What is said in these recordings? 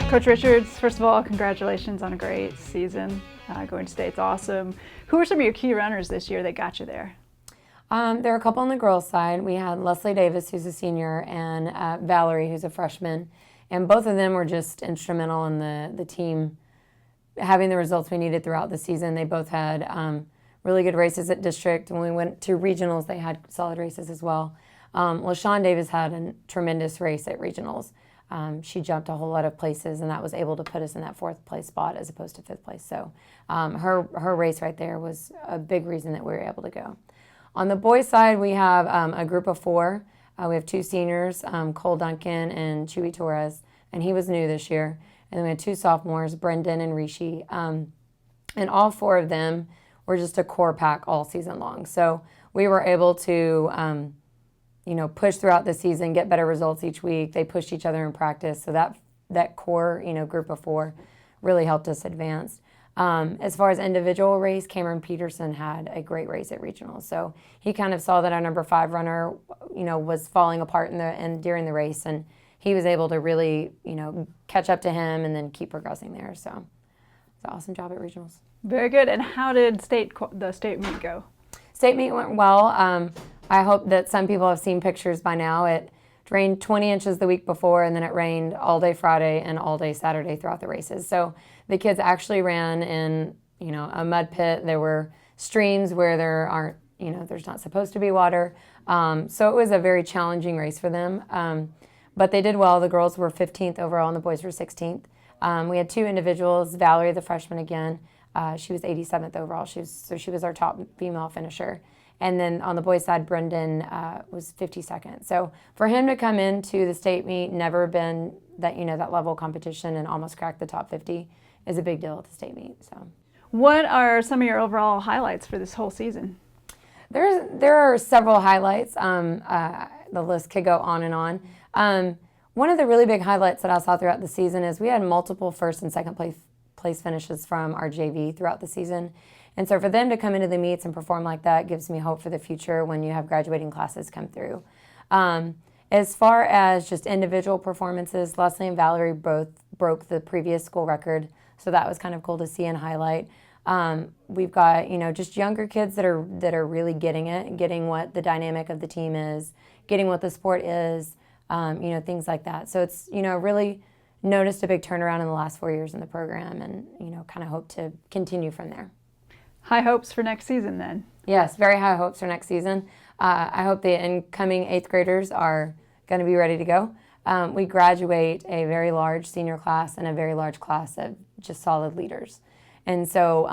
Coach Richards, first of all, congratulations on a great season. Going to state's awesome. Who are some of your key runners this year that got you there? There are a couple on the girls' side. We had Leslie Davis, who's a senior, and Valerie, who's a freshman. And both of them were just instrumental in the team having the results we needed throughout the season. They both had really good races at district. When we went to regionals, they had solid races as well. LaShawn Davis had a tremendous race at regionals. She jumped a whole lot of places, and that was able to put us in that 4th place spot as opposed to 5th place. So her race right there was a big reason that we were able to go. On the boys' side, we have a group of 4. We have 2 seniors, Cole Duncan and Chewy Torres, and he was new this year. And then we had 2 sophomores, Brendan and Rishi. And all 4 of them were just a core pack all season long. So we were able to push throughout the season, get better results each week. They pushed each other in practice. So that core, group of 4 really helped us advance. As far as individual race, Cameron Peterson had a great race at regionals. So he kind of saw that our number 5 runner, was falling apart during the race, and he was able to really, catch up to him and then keep progressing there. So it's an awesome job at regionals. Very good. And how did the state meet go? State meet went well. I hope that some people have seen pictures by now. It rained 20 inches the week before, and then it rained all day Friday and all day Saturday throughout the races. So the kids actually ran in, a mud pit. There were streams where there's not supposed to be water. So it was a very challenging race for them. But they did well. The girls were 15th overall and the boys were 16th. We had 2 individuals, Valerie, the freshman again. She was 87th overall. She was our top female finisher. And then on the boys' side, Brendan was 52nd. So for him to come into the state meet, never been that level of competition, and almost crack the top 50 is a big deal at the state meet. So, what are some of your overall highlights for this whole season? There are several highlights. The list could go on and on. One of the really big highlights that I saw throughout the season is we had multiple 1st and 2nd place finishes from our JV throughout the season. And so for them to come into the meets and perform like that gives me hope for the future when you have graduating classes come through. As far as just individual performances, Leslie and Valerie both broke the previous school record, so that was kind of cool to see and highlight. We've got, just younger kids that are really getting it, getting what the dynamic of the team is, getting what the sport is, things like that. So it's, really noticed a big turnaround in the last 4 years in the program, and, kind of hope to continue from there. High hopes for next season then? Yes, very high hopes for next season. I hope the incoming 8th graders are going to be ready to go. We graduate a very large senior class and a very large class of just solid leaders. And so,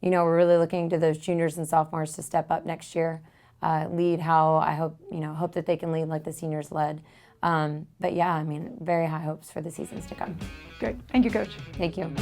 we're really looking to those juniors and sophomores to step up next year, lead how I hope that they can lead like the seniors led. But yeah, very high hopes for the seasons to come. Great. Thank you, Coach. Thank you.